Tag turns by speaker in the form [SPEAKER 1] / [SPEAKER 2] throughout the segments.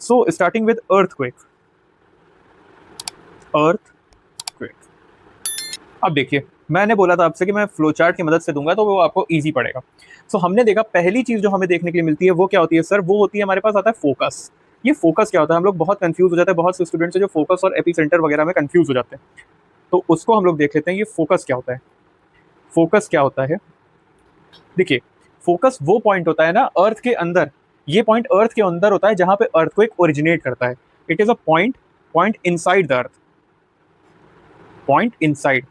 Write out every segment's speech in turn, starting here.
[SPEAKER 1] So starting with earthquake. Earthquake, अब देखिए मैंने बोला था आपसे कि मैं फ्लो चार्ट की मदद से दूंगा तो वो आपको इजी पड़ेगा। सो हमने देखा पहली चीज जो हमें देखने के लिए मिलती है वो क्या होती है सर, वो होती है हमारे पास आता है फोकस। ये फोकस क्या होता है, हम लोग बहुत कंफ्यूज हो जाते हैं, बहुत से स्टूडेंट्स जो फोकस और एपी सेंटर वगैरह में कंफ्यूज हो जाते हैं, तो उसको हम लोग देख लेते हैं। ये फोकस क्या होता है, फोकस क्या होता है। देखिए फोकस वो पॉइंट होता है ना अर्थ के अंदर, ये पॉइंट अर्थ के अंदर होता है जहां पे अर्थक्वेक ओरिजिनेट करता है। It is a point, point inside the earth, point inside,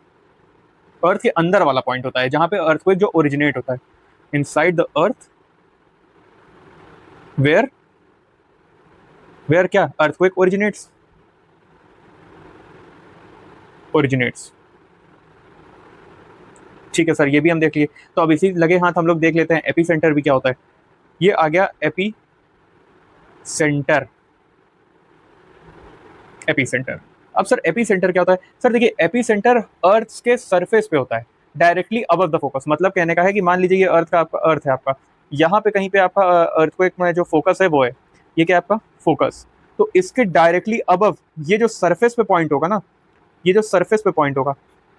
[SPEAKER 1] earth के अंदर वाला पॉइंट होता है जहां पे अर्थक्वेक जो ओरिजिनेट होता है। Inside the earth, where, where क्या, अर्थक्वेक ओरिजिनेट्स, ओरिजिनेट्स। ठीक है सर, ये भी हम देख लिए। तो अब इसी लगे हाथ हम लोग देख लेते हैं एपी सेंटर भी क्या होता है। ये आ गया एपी सेंटर, एपी सेंटर। अब सर एपी सेंटर क्या होता है, सर देखिए एपी सेंटर अर्थ के सरफेस पे होता है, डायरेक्टली अबव द फोकस। मतलब कहने का है कि मान लीजिए ये अर्थ का, आपका अर्थ है आपका, यहाँ पे कहीं पे आपका अर्थक्वेक में जो फोकस है वो है, ये क्या आपका फोकस। तो इसके डायरेक्टली अबव ये जो सरफेस पे पॉइंट होगा ना, ये जो सरफेस पे पॉइंट होगा,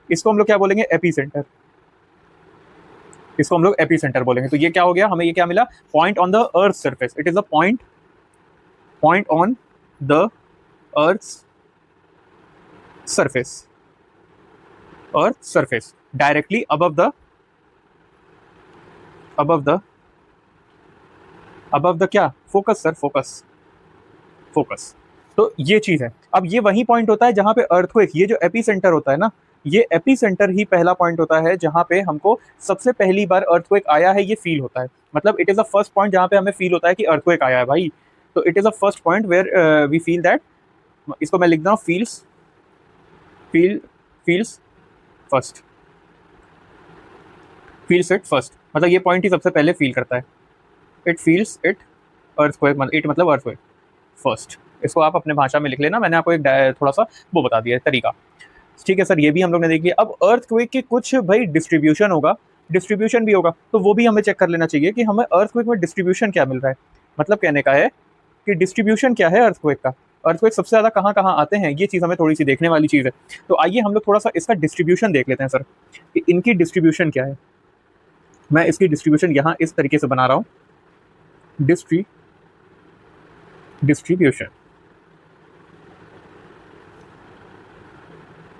[SPEAKER 1] इसको हम लोग क्या बोलेंगे, एपी सेंटर। इसको हम लोग एपी सेंटर बोलेंगे। तो ये क्या हो गया, हमें ये क्या मिला, point on the earth surface. It is a point, point on the earth surface, earth surface directly above the, above the, above the क्या, फोकस सर, फोकस, फोकस। तो ये चीज है। अब ये वही पॉइंट होता है जहां पे अर्थक्वेक, ये जो एपी सेंटर होता है ना, ये एपी सेंटर ही पहला पॉइंट होता है जहां पे हमको सबसे पहली बार अर्थक्वेक आया है ये फील होता है। मतलब it is a first point जहां पे हमें फील होता है कि अर्थक्वेक आया है भाई। तो it is a first point where we feel that, इसको मैं लिख दूं feels, feel, feels first, feels it first. मतलब ये पॉइंट ही सबसे पहले फील करता है। इट फील्स इट अर्थक्वेक, मतलब इट मतलब अर्थक्वेक फर्स्ट। इसको आप अपने भाषा में लिख लेना, मैंने आपको एक थोड़ा सा वो बता दिया है तरीका। ठीक है सर, ये भी हम लोग ने देख लिया। अब अर्थक्वेक के कुछ भाई डिस्ट्रीब्यूशन होगा, डिस्ट्रीब्यूशन भी होगा, तो वो भी हमें चेक कर लेना चाहिए कि हमें अर्थक्वेक में डिस्ट्रीब्यूशन क्या मिल रहा है। मतलब कहने का है कि डिस्ट्रीब्यूशन क्या है अर्थक्वेक का, अर्थक्वेक सबसे ज्यादा कहाँ कहाँ आते हैं, ये चीज हमें थोड़ी सी देखने वाली चीज है। तो आइए हम लोग थोड़ा सा इसका डिस्ट्रीब्यूशन देख लेते हैं सर, कि इनकी डिस्ट्रीब्यूशन क्या है। मैं इसकी डिस्ट्रीब्यूशन यहाँ इस तरीके से बना रहा हूँ, डिस्ट्रीब्यूशन,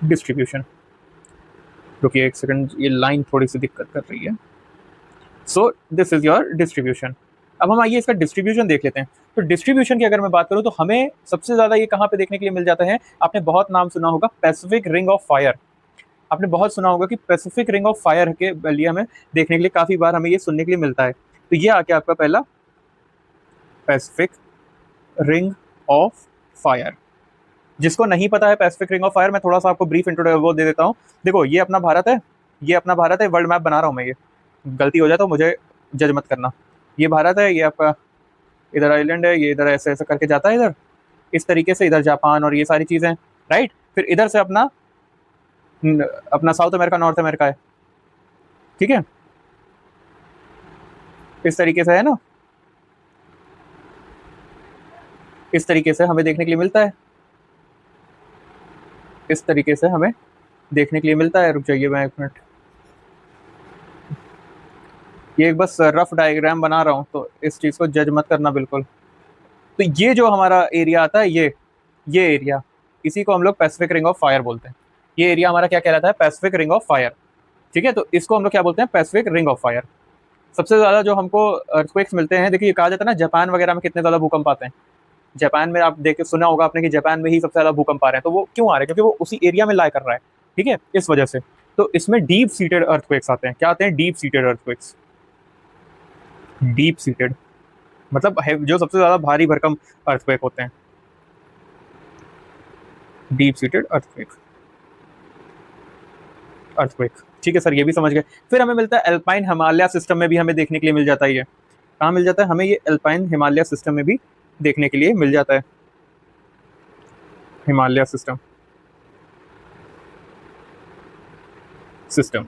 [SPEAKER 1] डिस्ट्रीब्यूशन। रुकिए एक सेकंड, ये लाइन थोड़ी सी दिक्कत कर रही है। So this is your distribution. अब हम आइए इसका डिस्ट्रीब्यूशन देख लेते हैं। तो डिस्ट्रीब्यूशन की अगर मैं बात करूं तो हमें सबसे ज्यादा ये कहाँ पे देखने के लिए मिल जाता है, आपने बहुत नाम सुना होगा पैसिफिक रिंग ऑफ फायर। आपने बहुत सुना होगा कि पैसिफिक रिंग ऑफ फायर के लिए हमें देखने के लिए काफी बार हमें ये सुनने के लिए मिलता है। तो ये आ गया आपका पहला पैसिफिक रिंग ऑफ फायर। जिसको नहीं पता है पैसिफिक रिंग ऑफ फायर, मैं थोड़ा सा आपको ब्रीफ इंट्रोडक्शन वो दे देता हूँ। देखो ये अपना भारत है, ये अपना भारत है, वर्ल्ड मैप बना रहा हूँ मैं, ये गलती हो जाए तो मुझे जज मत करना। ये भारत है, ये आपका इधर आइलैंड है, ये इधर ऐसे ऐसे करके जाता है इधर, इस तरीके से इधर जापान और ये सारी चीजें, राइट। फिर इधर से अपना अपना साउथ अमेरिका, नॉर्थ अमेरिका है, ठीक है, इस तरीके से है ना, इस तरीके से हमें देखने के लिए मिलता है, इस तरीके से हमें देखने के लिए मिलता है। रुक जाइए मैं एक मिनट, ये एक बस रफ डायग्राम बना रहा हूँ, तो इस चीज़ को जज मत करना बिल्कुल। तो ये जो हमारा एरिया आता है, ये एरिया, इसी को हम लोग पैसिफिक रिंग ऑफ फायर बोलते हैं। ये एरिया हमारा क्या कहलाता है, पैसिफिक रिंग ऑफ फायर। ठीक है, तो इसको हम लोग क्या बोलते हैं, पैसिफिक रिंग ऑफ फायर। सबसे ज़्यादा जो हमको अर्थक्वेक्स मिलते हैं, देखिए कहा जाता है ना जापान वगैरह में कितने ज़्यादा भूकंप आते हैं। जापान में आप देख सुना होगा आपने कि जापान में ही सबसे ज़्यादा भूकंप आ रहे हैं। तो वो क्यों आ रहे हैं, क्योंकि वो उसी एरिया में लाई कर रहा है, ठीक है, इस वजह से। तो इसमें डीप सीटेड अर्थक्वेक्स आते हैं। क्या आते हैं, deep seated earthquakes. Deep seated मतलब है जो सबसे ज्यादा भारी भरकम अर्थक्वेक होते हैं, डीप सीटेड अर्थक्वेक, अर्थक्वेक। ठीक है सर, ये भी समझ गए। फिर हमें मिलता है एल्पाइन हिमालय सिस्टम में भी हमें देखने के लिए मिल जाता है। ये कहाँ मिल जाता है हमें, ये एल्पाइन हिमालय सिस्टम में भी देखने के लिए मिल जाता है, हिमालय सिस्टम, सिस्टम।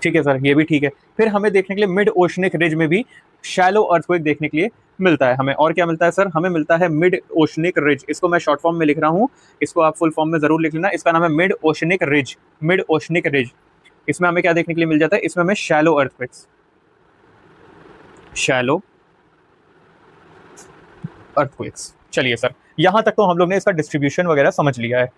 [SPEAKER 1] ठीक है सर, ये भी ठीक है। फिर हमें देखने के लिए मिड ओशनिक रिज में भी शैलो अर्थक्वेक देखने के लिए मिलता है हमें। और क्या मिलता है सर? हमें मिलता है मिड ओशनिक रिज। इसको मैं शॉर्ट फॉर्म में लिख रहा हूँ, इसको आप फुल फॉर्म में जरूर लिख लेना। इसका नाम है mid oceanic ridge, mid oceanic ridge. इसमें हमें क्या देखने के लिए मिल जाता है? इसमें हमें शैलो अर्थक्वेक्स, शैलो अर्थक्वेक्स। चलिए सर, यहां तक तो हम लोग ने इसका डिस्ट्रीब्यूशन वगैरह समझ लिया है।